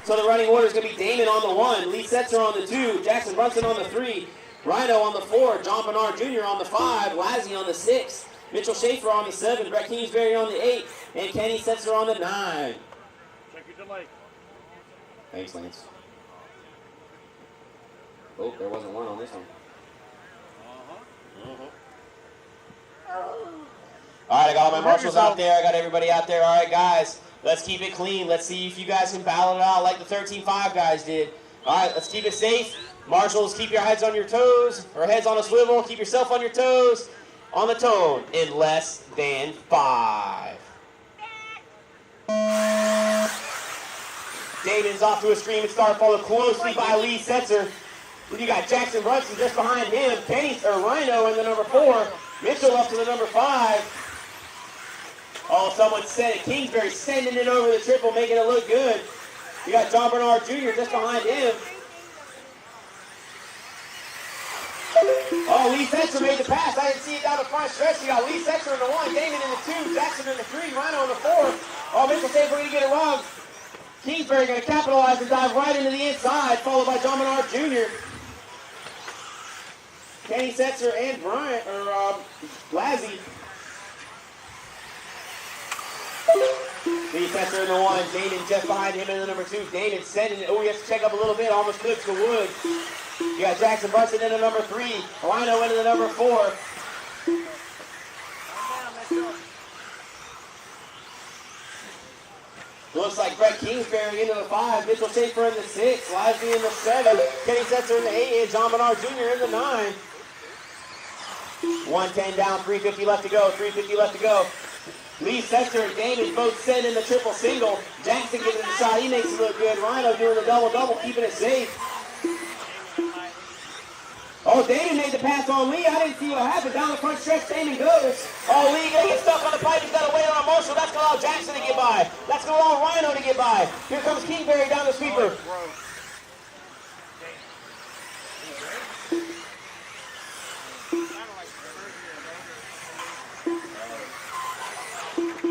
So the running order is going to be Daimon on the 1, Lee Setzer on the 2, Jackson Brunson on the 3, Rhino on the 4, John Bernard Jr. on the 5, Lazzy on the 6, Mitchell Schaefer on the 7, Brett Kingsbury on the 8, and Kenny Setzer on the 9. Check your delay. Thanks, Lance. Oh, there wasn't one on this one. All right, I got all my marshals out there. I got everybody out there. All right, guys, let's keep it clean. Let's see if you guys can battle it out like the 13-5 guys did. All right, let's keep it safe. Marshals, keep your heads on your toes, or heads on a swivel. Keep yourself on your toes. On the tone, in less than 5. Damon's off to a screaming start, followed closely by Lee Setzer. You got Jackson Brunson just behind him. Rhino in the number 4. Mitchell up to the number 5. Oh, someone said it. Kingsbury sending it over the triple, making it look good. You got John Bernard Jr. just behind him. Oh, Lee Setzer made the pass. I didn't see it down the front stretch. You got Lee Setzer in the 1, Daimon in the 2, Jackson in the 3, Rhino in the 4. Oh, Mitchell said we're going to get it wrong. Kingsbury going to capitalize and dive right into the inside, followed by John Bernard Jr. Kenny Setzer and Lazzy. Lee Setzer in the 1, Daimon just behind him in the number 2. Daimon sending it. Oh, he has to check up a little bit. Almost clips the wood. You got Jackson Brunson in the number 3. Rhino into the number 4. Looks like Brett Kingsbury into the 5. Mitchell Schaefer in the 6. Lazzy in the 7. Kenny Setzer in the 8. And John Bernard Jr. in the 9. 110 down, 350 left to go. 350 left to go. Lee Setzer and Daimon both sending the triple single. Jackson giving it a shot. He makes it look good. Rhino doing the double-double, keeping it safe. Oh, Daimon made the pass on Lee. I didn't see what happened. Down the front stretch, Daimon goes. Oh, Lee gonna get stuck on the pipe. He's got to wait on Marshall. That's gonna allow Jackson to get by. That's gonna allow Rhino to get by. Here comes Kingsbury down the sweeper.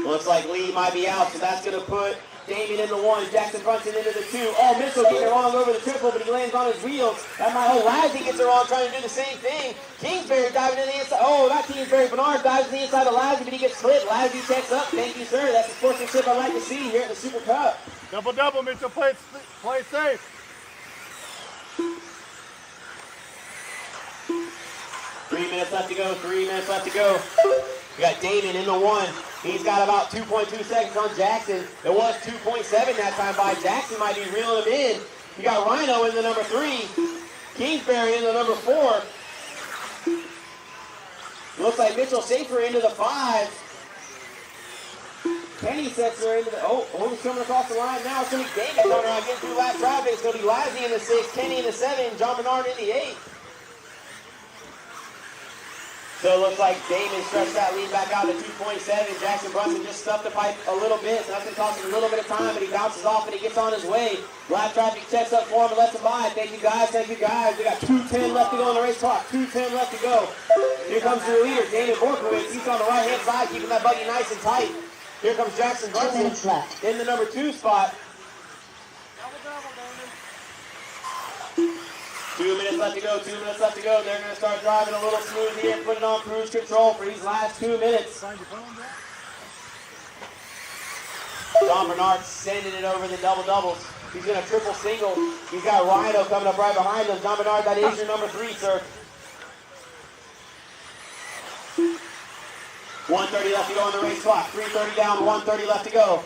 Looks like Lee might be out, so that's gonna put Daimon in the 1, Jackson Brunson into the 2. Oh, Mitchell getting it wrong over the triple, but he lands on his wheels. That might hold. Lazzy gets it wrong, trying to do the same thing. Kingsbury diving to the inside. Oh, not Kingsbury. Bernard dives to the inside of Lazzy, but he gets slipped. Lazzy checks up. Thank you, sir. That's the sportsmanship I like to see here at the Super Cup. Double-double, Mitchell. Play safe. Three minutes left to go. 3 minutes left to go. We got Daimon in the 1. He's got about 2.2 seconds on Jackson. It was 2.7 that time by. Jackson might be reeling him in. You got Rhino in the number 3. Kingsbury in the number 4. Looks like Mitchell Schaefer into the 5. Kenny Setzer into the... Oh, who's coming across the line now? It's going to be Daimon coming around getting through last traffic. It's going to be Lazzy in the 6, Kenny in the 7, John Bernard in the 8. So it looks like Daimon stretched that lead back out to 2.7. Jackson Brunson just stuffed the pipe a little bit. So that's going to cost him a little bit of time, but he bounces off and he gets on his way. Lap traffic checks up for him and lets him by. Thank you, guys. Thank you, guys. We got 2:10 left to go on the race clock. 2:10 left to go. Here comes your leader, Daimon Borkowicz. He's on the right-hand side, keeping that buggy nice and tight. Here comes Jackson Brunson in the number 2 spot. 2 minutes left to go, 2 minutes left to go. They're going to start driving a little smooth here, put it on cruise control for these last 2 minutes. John Bernard sending it over the double-doubles. He's going to triple single. He's got Rhino coming up right behind him. John Bernard, that is your number 3, sir. 1:30 left to go on the race clock. 3:30 down, 1:30 left to go.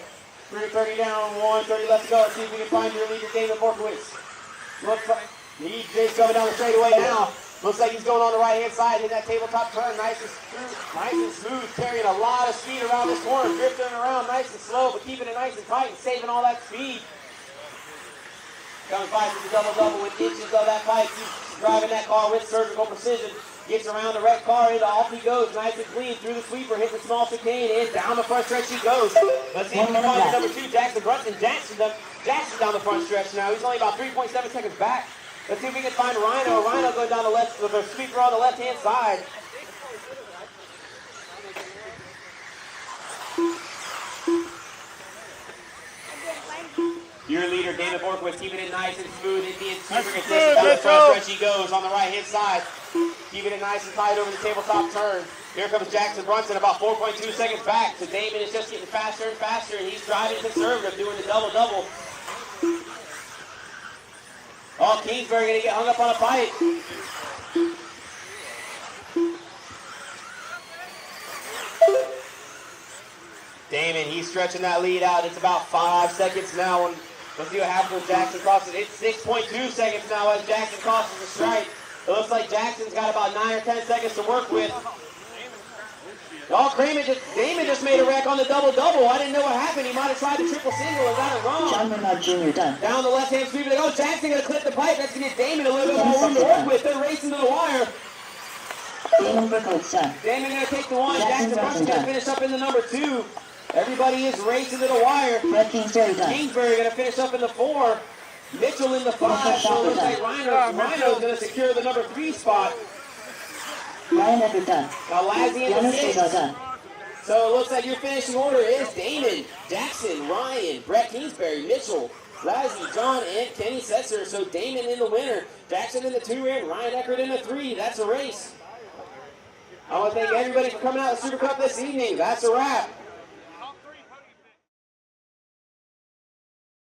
3:30 down, 1:30 left to go. Let's see if we can find your leader, Daimon Borkowicz. Looks like... He's coming down the straightaway now. Looks like he's going on the right-hand side, hitting that tabletop turn, nice and smooth, carrying a lot of speed around this corner, drifting around nice and slow, but keeping it nice and tight and saving all that speed. Comes by to the double-double with inches of that pipe. He's driving that car with surgical precision. Gets around the wrecked car, and off he goes, nice and clean, through the sweeper, hitting the small chicane, and down the front stretch he goes. Let's see if we can find number 2, Jackson Brunson. Jackson down the front stretch now. He's only about 3.7 seconds back. Let's see if we can find Rhino. Rhino going down the left with a sweeper on the left-hand side. Your leader, Daimon Borkowicz, keeping it nice and smooth. Indian super That's consistent. good, Down the front Mitchell. stretch he goes on the right-hand side. Keeping it nice and tight over the tabletop turn. Here comes Jackson Brunson, about 4.2 seconds back. So Daimon is just getting faster and faster, and he's driving conservative, doing the double-double. Oh, Kingsbury gonna get hung up on a pipe. Daimon, he's stretching that lead out. It's about 5 seconds now. And let's see what happens with Jackson crosses. It's 6.2 seconds now as Jackson crosses the stripe. It looks like Jackson's got about 9 or 10 seconds to work with. Oh, Daimon just made a wreck on the double-double. I didn't know what happened. He might have tried the triple single and got it wrong. John Menard Jr. done. Down the left-hand sweep. Oh, Jackson going to clip the pipe. That's going to get Daimon a little bit more room to work with. They're racing to the wire. Daimon Borkowicz done. Daimon going to take the one. Jackson Brunson going to finish up in the number 2. Everybody is racing to the wire. Brett Kingsbury done. Kingsbury going to finish up in the 4. Mitchell in the 5. So it looks like Rhino's going to secure the number 3 spot. Ryan Eckert done. Now Lazzy in the Jonas 6. Cesar done. So it looks like your finishing order is Daimon, Jackson, Ryan, Brett Kingsbury, Mitchell, Lazzy, John, and Kenny Setzer. So Daimon in the winner, Jackson in the 2 and Ryan Eckert in the 3. That's a race. I want to thank everybody for coming out to Super Cup this evening. That's a wrap.